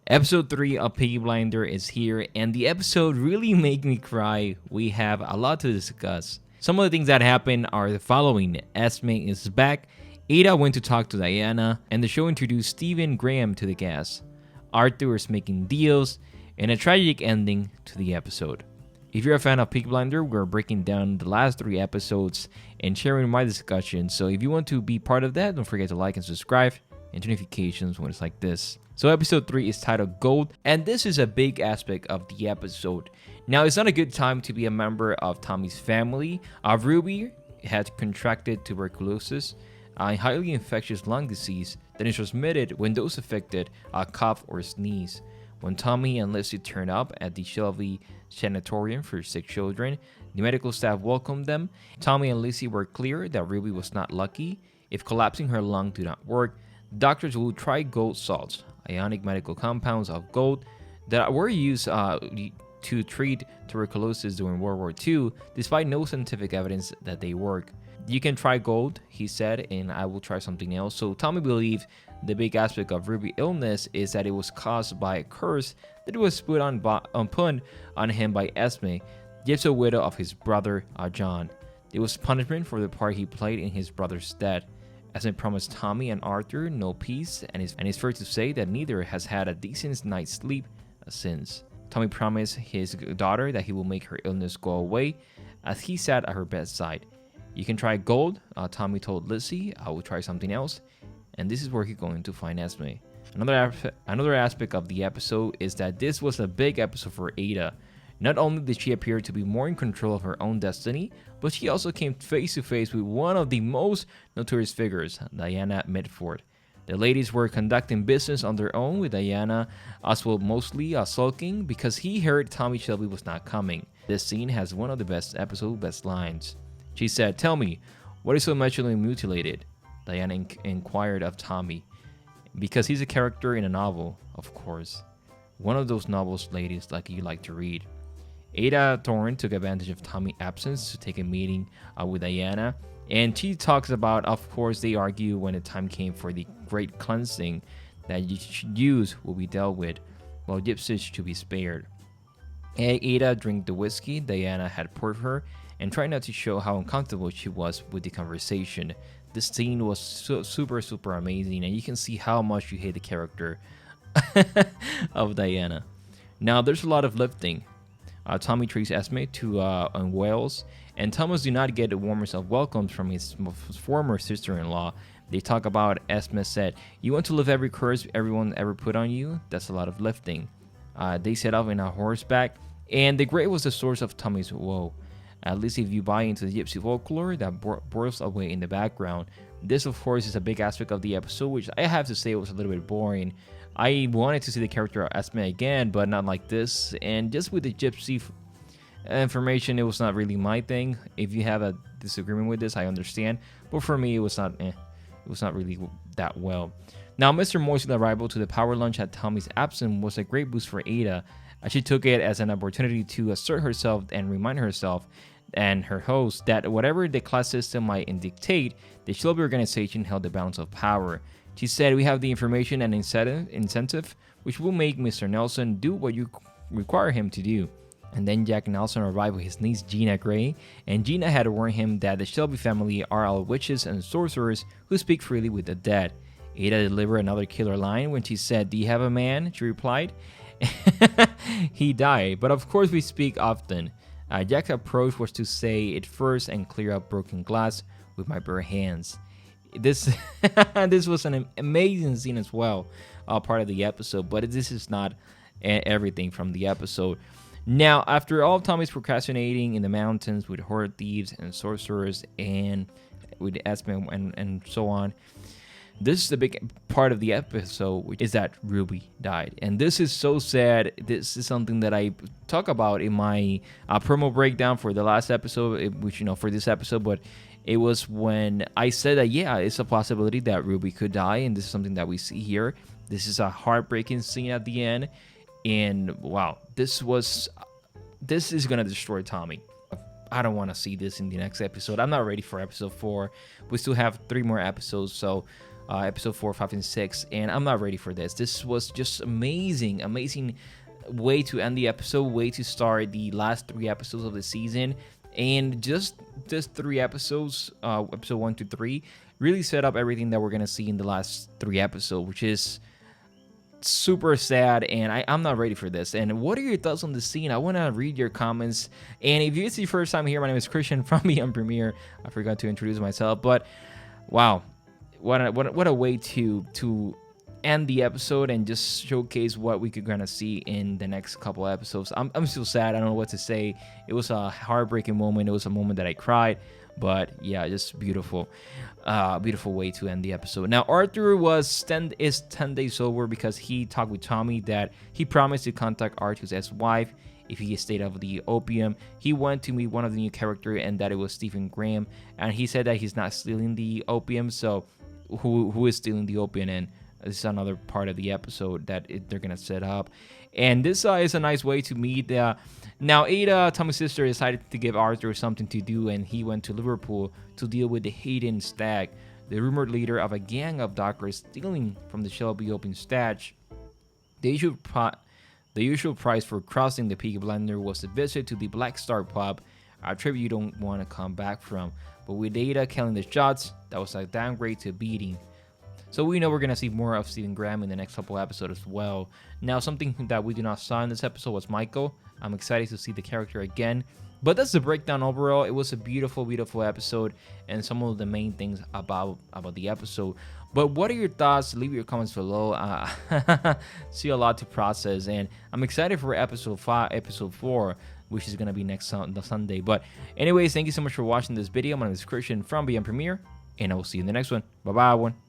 Episode 3 of Peaky Blinder is here, and the episode really made me cry. We have a lot to discuss. Some of the things that happened are the following. Esme is back, Ada went to talk to Diana, and the show introduced Stephen Graham to the cast. Arthur is making deals, and a tragic ending to the episode. If you're a fan of Peaky Blinder, we're breaking down the last 3 episodes and sharing my discussion. So if you want to be part of that, don't forget to like and subscribe and turn notifications when it's like this. So episode 3 is titled Gold, and this is a big aspect of the episode. Now, it's not a good time to be a member of Tommy's family. Ruby had contracted tuberculosis, a highly infectious lung disease that is transmitted when those affected cough or sneeze. When Tommy and Lizzie turned up at the Shelby Sanatorium for sick children, the medical staff welcomed them. Tommy and Lizzie were clear that Ruby was not lucky. If collapsing her lung did not work, doctors will try gold salts, ionic medical compounds of gold that were used to treat tuberculosis during World War II, despite no scientific evidence that they work. You can try gold, he said, and I will try something else. So Tommy believed the big aspect of Ruby's illness is that it was caused by a curse that was put on him by Esme, the widow of his brother John. It was punishment for the part he played in his brother's death. Esme promised Tommy and Arthur no peace, and it's fair to say that neither has had a decent night's sleep since. Tommy promised his daughter that he will make her illness go away as he sat at her bedside. You can try gold, Tommy told Lizzie. I will try something else. And this is where he's going to find Esme. Another aspect of the episode is that this was a big episode for Ada. Not only did she appear to be more in control of her own destiny, but she also came face to face with one of the most notorious figures, Diana Mitford. The ladies were conducting business on their own, with Diana Oswald mostly sulking because he heard Tommy Shelby was not coming. This scene has one of the best lines. She said, "Tell me, what is so emotionally mutilated?" Diana inquired of Tommy. "Because he's a character in a novel, of course. One of those novels ladies like you like to read." Ada Thorne took advantage of Tommy's absence to take a meeting with Diana, and she talks about, of course, they argue when the time came for the great cleansing that Jews will be dealt with, while gypsies should be spared. Ada drank the whiskey Diana had poured her and tried not to show how uncomfortable she was with the conversation. This scene was super amazing, and you can see how much you hate the character of Diana. Now, there's a lot of lifting. Tommy treats Esme on Wales, and Thomas do not get the warmest of welcomes from his former sister-in-law. They talk about, Esme said, "You want to lift every curse everyone ever put on you? That's a lot of lifting." They set off in a horseback, and the grave was the source of Tommy's woe. At least if you buy into the gypsy folklore that boils away in the background. This, of course, is a big aspect of the episode, which I have to say was a little bit boring. I wanted to see the character of Esme again, but not like this. And just with the gypsy information, it was not really my thing. If you have a disagreement with this, I understand. But for me, it was not really that well. Now, Mr. Moise's arrival to the power lunch at Tommy's absence was a great boost for Ada. She took it as an opportunity to assert herself and remind herself and her host that whatever the class system might dictate, the Shelby organization held the balance of power. She said, "We have the information and incentive which will make Mr. Nelson do what you require him to do." And then Jack Nelson arrived with his niece Gina Gray, and Gina had warned him that the Shelby family are all witches and sorcerers who speak freely with the dead. Ada delivered another killer line when she said, "Do you have a man?" She replied, "He died, but of course we speak often." Jack's approach was to say it first and clear up broken glass with my bare hands. This was an amazing scene as well, part of the episode, but this is not everything from the episode. Now, after all of Tommy's procrastinating in the mountains with horror thieves and sorcerers and with Esme and so on, this is the big part of the episode, which is that Ruby died. And this is so sad. This is something that I talk about in my promo breakdown for the last episode, which, for this episode, but it was when I said that, yeah, it's a possibility that Ruby could die, and this is something that we see here. This is a heartbreaking scene at the end, and wow, this is gonna destroy Tommy. I don't want to see this in the next episode. I'm not ready for episode 4. We still have 3 more episodes, so episode 4, 5, and 6, and I'm not ready for this. This was just amazing way to end the episode, way to start the last 3 episodes of the season. And just 3 episodes, episode 1 to 3, really set up everything that we're gonna see in the last 3 episodes, which is super sad, and I'm not ready for this. And what are your thoughts on the scene? I want to read your comments. And if it's your first time here, my name is Christian from Beyond Premiere. I forgot to introduce myself, but wow, what a way to end the episode and just showcase what we could gonna see in the next couple episodes. I'm still sad. I don't know what to say. It was a heartbreaking moment. It was a moment that I cried, but yeah, just beautiful way to end the episode. Now Arthur is 10 days sober because he talked with Tommy that he promised to contact Arthur's ex-wife if he stayed off the opium. He went to meet one of the new characters, and that it was Stephen Graham, and he said that he's not stealing the opium. So who is stealing the opium? And this is another part of the episode that they're gonna set up, and this is a nice way to meet. Now Ada, Tommy's sister, decided to give Arthur something to do, and he went to Liverpool to deal with the Hayden Stag, the rumored leader of a gang of dockers stealing from the Shelby opium stash. The usual price for crossing the Peaky Blinders was a visit to the Black Star pub, a trip you don't want to come back from. But with Ada killing the shots, that was a downgrade to a beating. So we know we're going to see more of Stephen Graham in the next couple episodes as well. Now, something that we did not saw in this episode was Michael. I'm excited to see the character again. But that's the breakdown overall. It was a beautiful episode, and some of the main things about the episode. But what are your thoughts? Leave your comments below. See a lot to process, and I'm excited for episode 4, which is going to be next Sunday. But anyways, thank you so much for watching this video. My name is Christian from Beyond Premiere, and I will see you in the next one. Bye-bye, everyone.